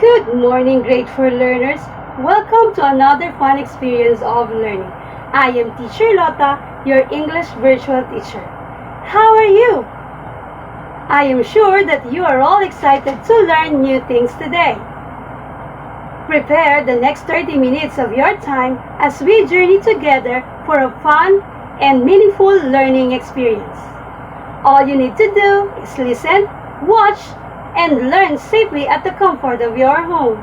Good morning, grateful learners. Welcome to another fun experience of learning. I am Teacher Lotta, your English virtual teacher. How are you? I am sure that you are all excited to learn new things today. Prepare the next 30 minutes of your time as we journey together for a fun and meaningful learning experience. All you need to do is listen, watch, and learn safely at the comfort of your home.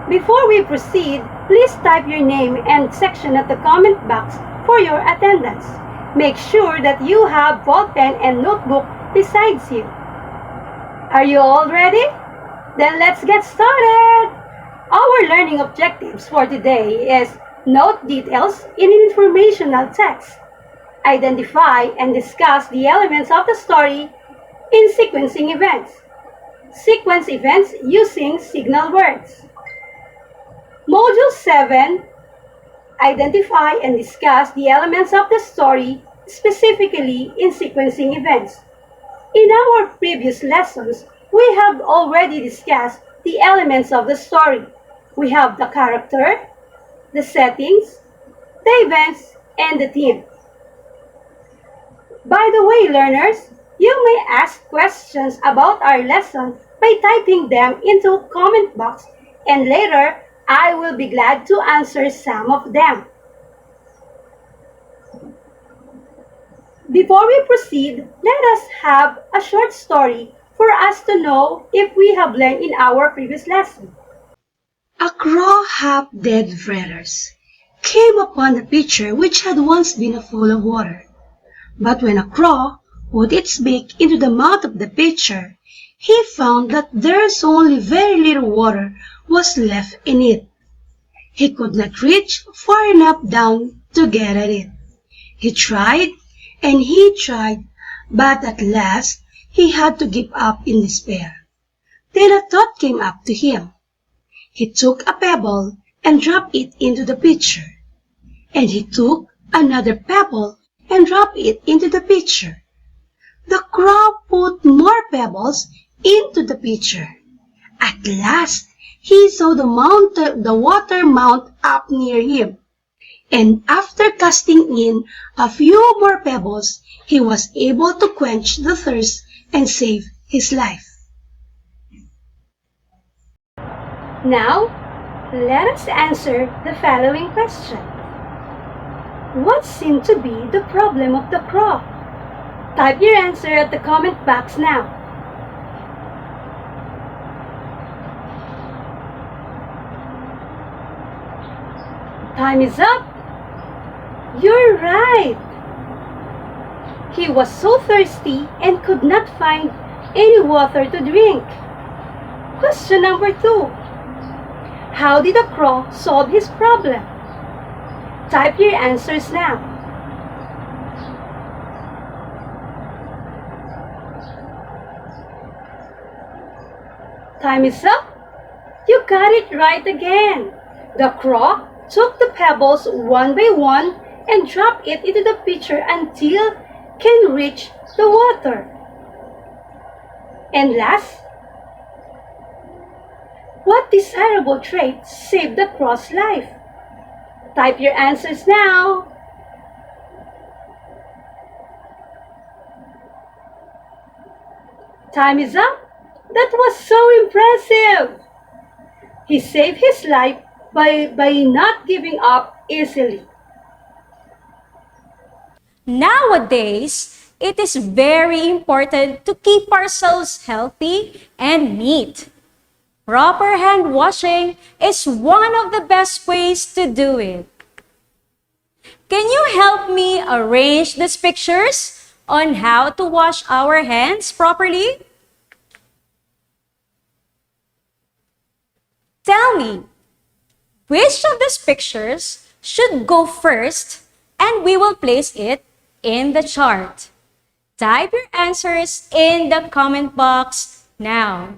Before we proceed, please type your name and section at the comment box for your attendance. Make sure that you have ball pen and notebook besides you. Are you all ready? Then let's get started! Our learning objectives for today is note details in informational text, identify and discuss the elements of the story in sequencing events. Sequence events using signal words. Module 7. Identify and discuss the elements of the story specifically in sequencing events. In our previous lessons, we have already discussed the elements of the story. We have the character, the settings, the events, and the theme. By the way, learners, you may ask questions about our lesson by typing them into comment box, and later I will be glad to answer some of them. Before we proceed, let us have a short story for us to know if we have learned in our previous lesson. A crow, half-dead feathers, came upon a pitcher which had once been full of water. But when a crow put its beak into the mouth of the pitcher, he found that there's only very little water was left in it. He could not reach far enough down to get at it. He tried and he tried, but at last he had to give up in despair. Then a thought came up to him. He took a pebble and dropped it into the pitcher. And he took another pebble and dropped it into the pitcher. The crow put more pebbles into the pitcher. At last, he saw the water mount up near him. And after casting in a few more pebbles, he was able to quench the thirst and save his life. Now, let us answer the following question. What seemed to be the problem of the crow? Type your answer at the comment box now. Time is up. You're right. He was so thirsty and could not find any water to drink. Question number 2. How did the crow solve his problem? Type your answers now. Time is up. You got it right again. The crow took the pebbles one by one and dropped it into the pitcher until it can reach the water. And last, what desirable trait saved the crow's life? Type your answers now. Time is up. That was so impressive. He saved his life by not giving up easily. Nowadays, it is very important to keep ourselves healthy and neat. Proper hand washing is one of the best ways to do it. Can you help me arrange these pictures on how to wash our hands properly? Tell me, which of these pictures should go first, and we will place it in the chart. Type your answers in the comment box now.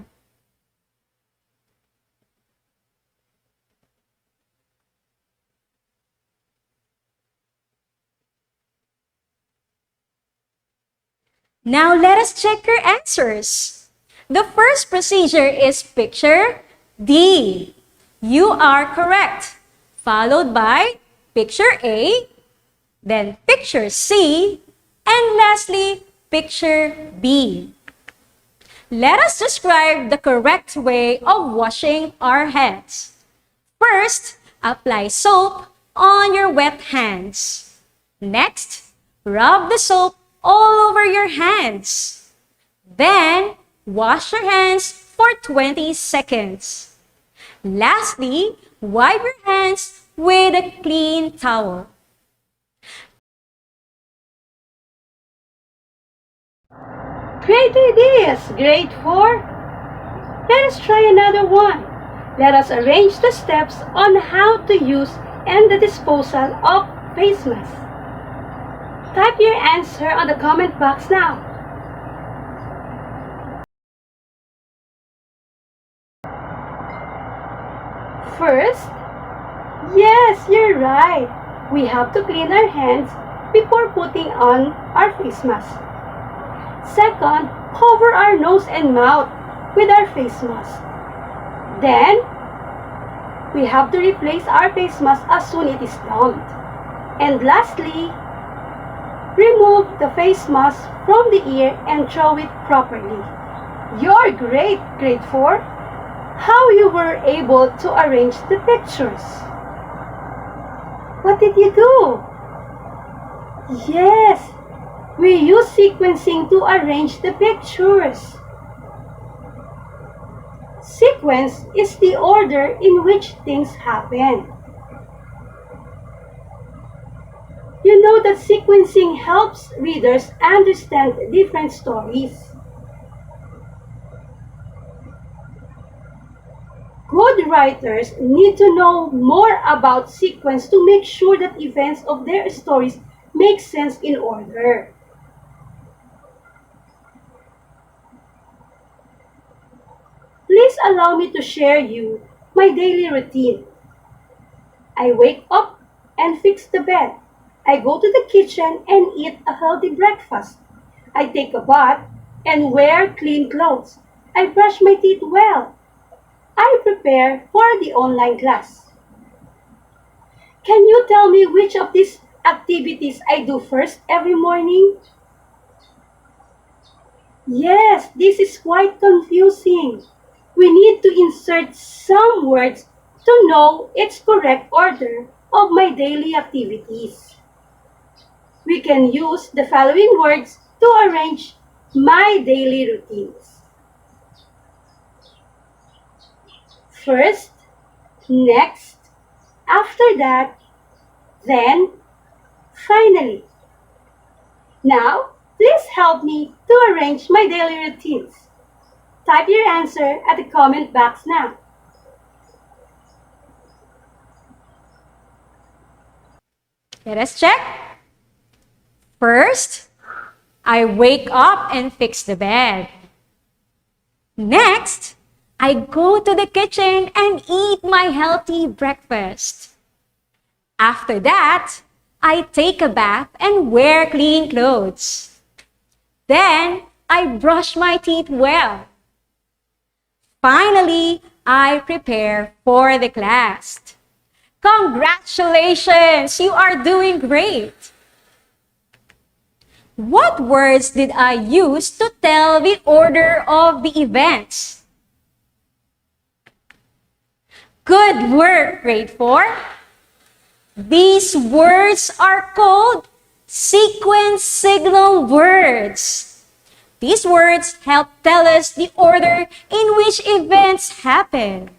Now let us check your answers. The first procedure is picture D. You are correct. Followed by picture A, then picture C, and lastly, picture B. Let us describe the correct way of washing our hands. First, apply soap on your wet hands. Next, rub the soap all over your hands. Then, wash your hands for 20 seconds. Lastly, wipe your hands with a clean towel. Great ideas, grade 4. Let us try another one. Let us arrange the steps on how to use and the disposal of face masks. Type your answer on the comment box now. First, yes, you're right. We have to clean our hands before putting on our face mask. Second, cover our nose and mouth with our face mask. Then, we have to replace our face mask as soon as it is done. And lastly, remove the face mask from the ear and throw it properly. You're great, grade 4. How you were able to arrange the pictures? What did you do? Yes, we use sequencing to arrange the pictures. Sequence is the order in which things happen. You know that sequencing helps readers understand different stories. Good writers need to know more about sequence to make sure that events of their stories make sense in order. Please allow me to share you my daily routine. I wake up and fix the bed. I go to the kitchen and eat a healthy breakfast. I take a bath and wear clean clothes. I brush my teeth well. I prepare for the online class. Can you tell me which of these activities I do first every morning? Yes, this is quite confusing. We need to insert some words to know its correct order of my daily activities. We can use the following words to arrange my daily routines. First, next, after that, then, finally. Now, please help me to arrange my daily routines. Type your answer at the comment box now. Let us check. First, I wake up and fix the bed. Next, I go to the kitchen and eat my healthy breakfast. After that, I take a bath and wear clean clothes. Then, I brush my teeth well. Finally, I prepare for the class. Congratulations! You are doing great! What words did I use to tell the order of the events? Good work, grade 4. These words are called sequence signal words. These words help tell us the order in which events happen.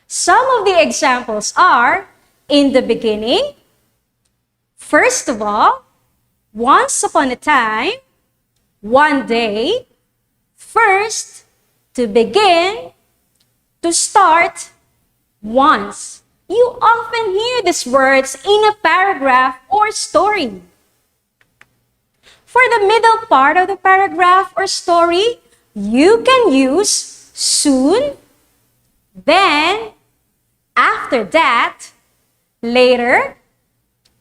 Some of the examples are, in the beginning, first of all, once upon a time, one day, first, to begin, to start, once. You often hear these words in a paragraph or story. For the middle part of the paragraph or story, you can use soon, then, after that, later,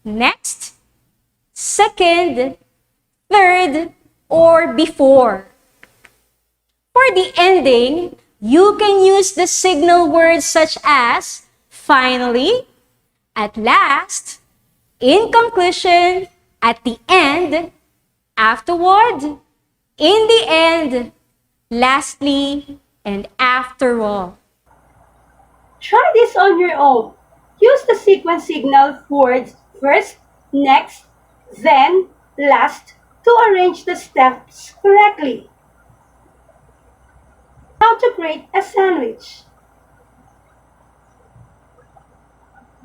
next, second, third, or before. For the ending, you can use the signal words such as finally, at last, in conclusion, at the end, afterward, in the end, lastly, and after all. Try this on your own. Use the sequence signal words first, next, then, last to arrange the steps correctly. How to create a sandwich.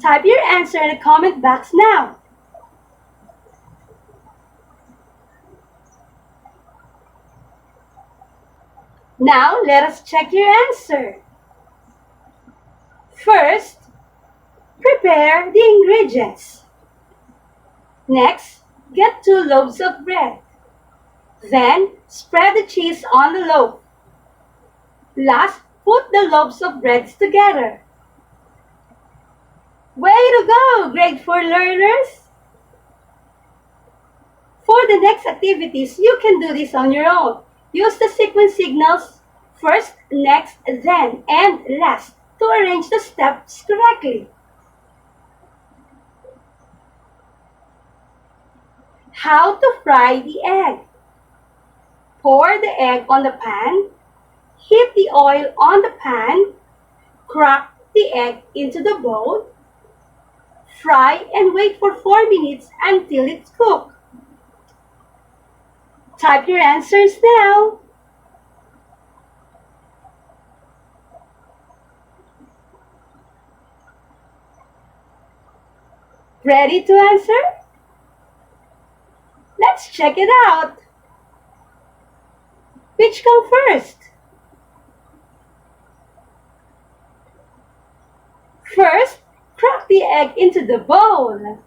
Type your answer in the comment box now. Now, let us check your answer. First, prepare the ingredients. Next, get 2 loaves of bread. Then, spread the cheese on the loaf. Last, put the loaves of bread together. Way to go, grade 4 learners! For the next activities, you can do this on your own. Use the sequence signals first, next, then, and last to arrange the steps correctly. How to fry the egg. Pour the egg on the pan, heat the oil on the pan, crack the egg into the bowl, fry and wait for 4 minutes until it's cooked. Type your answers now. Ready to answer? Let's check it out. Which come first? First, crack the egg into the bowl.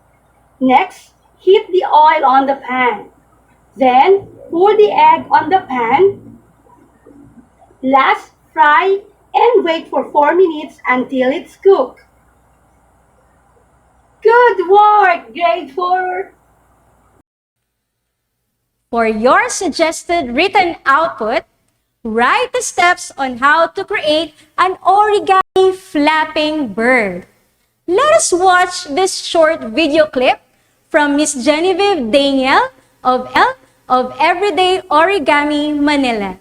Next, heat the oil on the pan. Then, pour the egg on the pan. Last, fry and wait for 4 minutes until it's cooked. Good work, grade 4! For your suggested written output, write the steps on how to create an origami flapping bird. Let us watch this short video clip from Miss Genevieve Daniel of Everyday Origami Manila.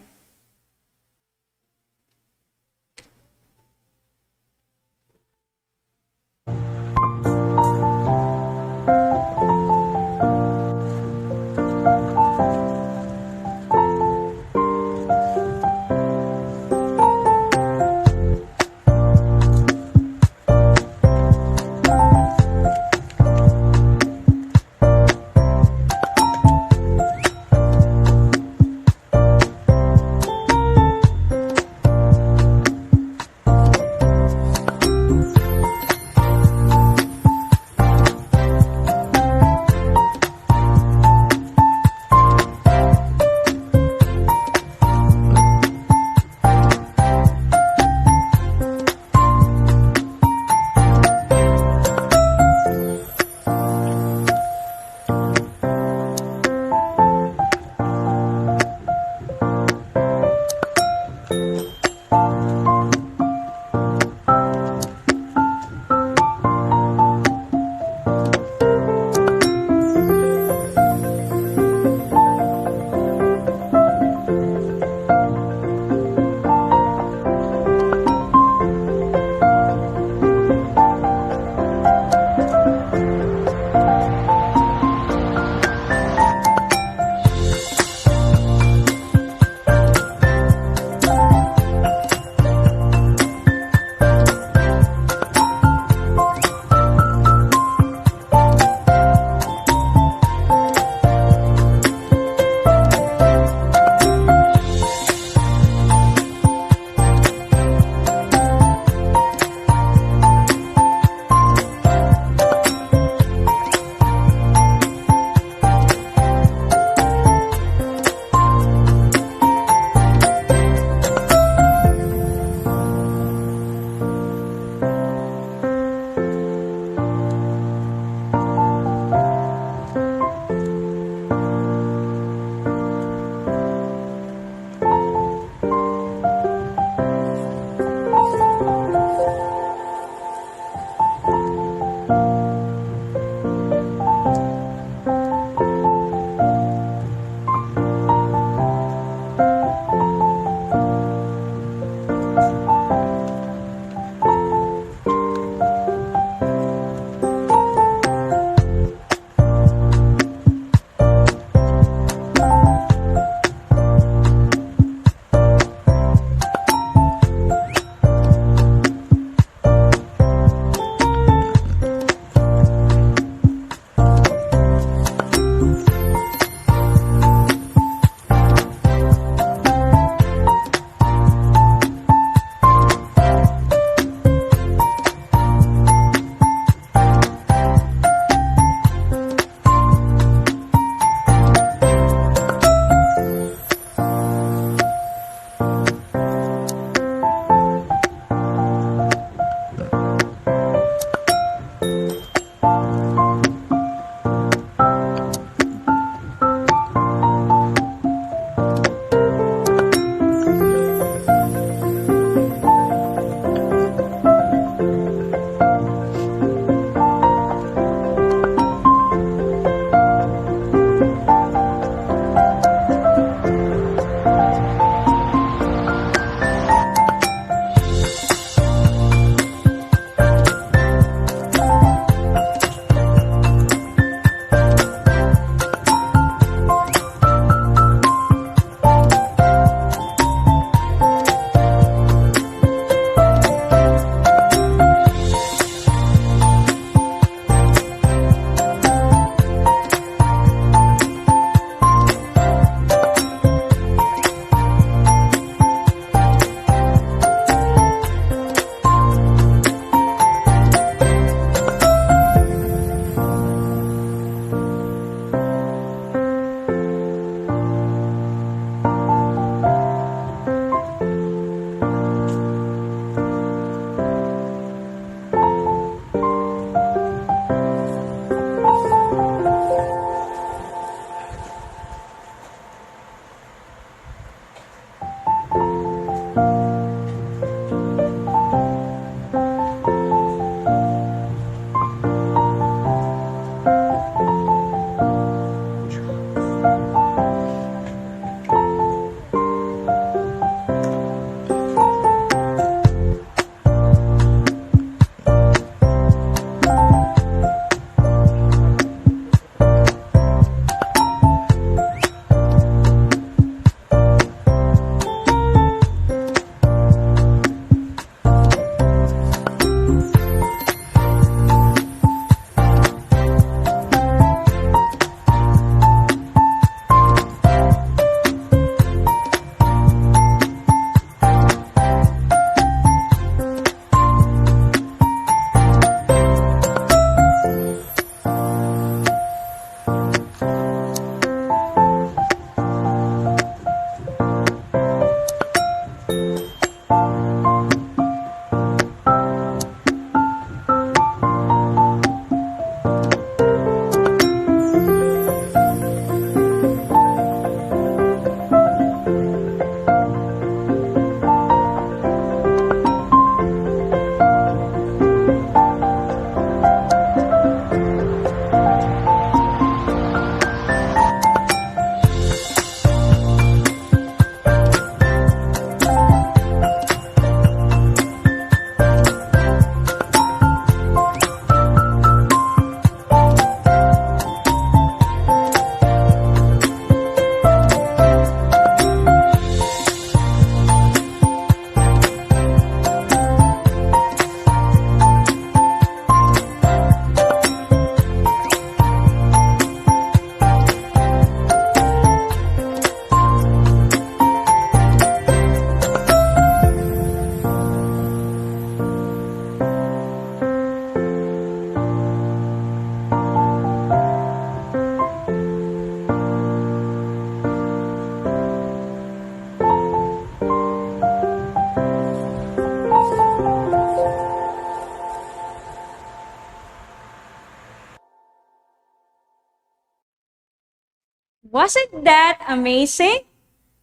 Wasn't that amazing?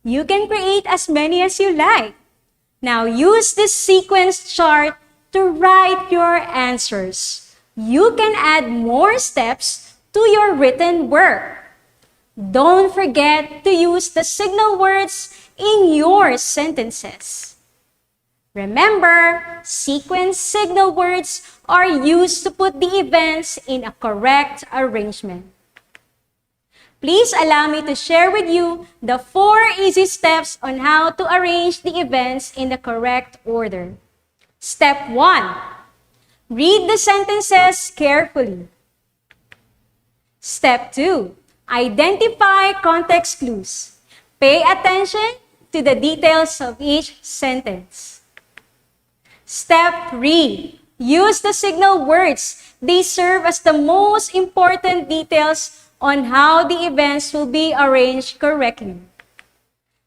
You can create as many as you like. Now use this sequence chart to write your answers. You can add more steps to your written work. Don't forget to use the signal words in your sentences. Remember, sequence signal words are used to put the events in a correct arrangement. Please allow me to share with you the 4 easy steps on how to arrange the events in the correct order. Step 1. Read the sentences carefully. Step 2. Identify context clues. Pay attention to the details of each sentence. Step 3. Use the signal words. They serve as the most important details on how the events will be arranged correctly.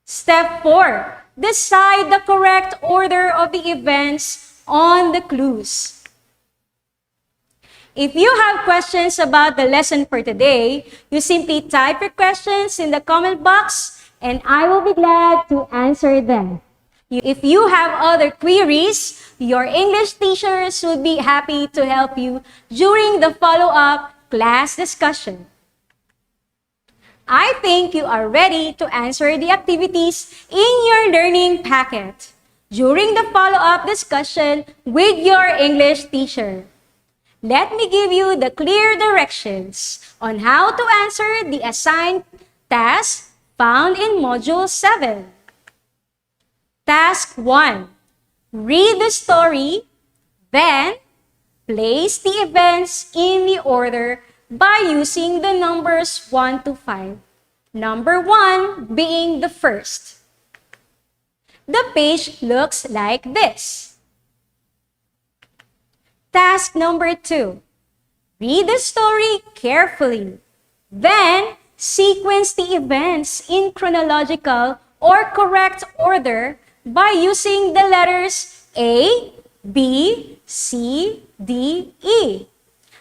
Step 4. Decide the correct order of the events on the clues. If you have questions about the lesson for today, you simply type your questions in the comment box and I will be glad to answer them. If you have other queries, your English teachers would be happy to help you during the follow-up class discussion. I think you are ready to answer the activities in your learning packet during the follow-up discussion with your English teacher. Let me give you the clear directions on how to answer the assigned task found in Module 7. Task 1. Read the story, then place the events in the order by using the numbers 1 to 5. Number 1 being the first. The page looks like this. Task number 2. Read the story carefully. Then, sequence the events in chronological or correct order by using the letters A, B, C, D, E.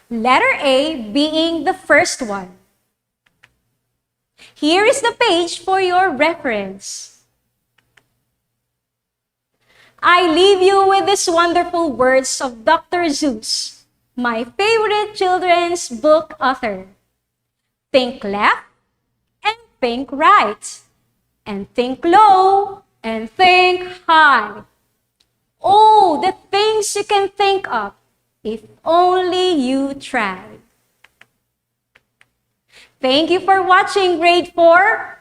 Letter A being the first one. Here is the page for your reference. I leave you with these wonderful words of Dr. Seuss, my favorite children's book author. Think left and think right, and think low and think high. Oh, the things you can think of if only you try. Thank you for watching Grade 4.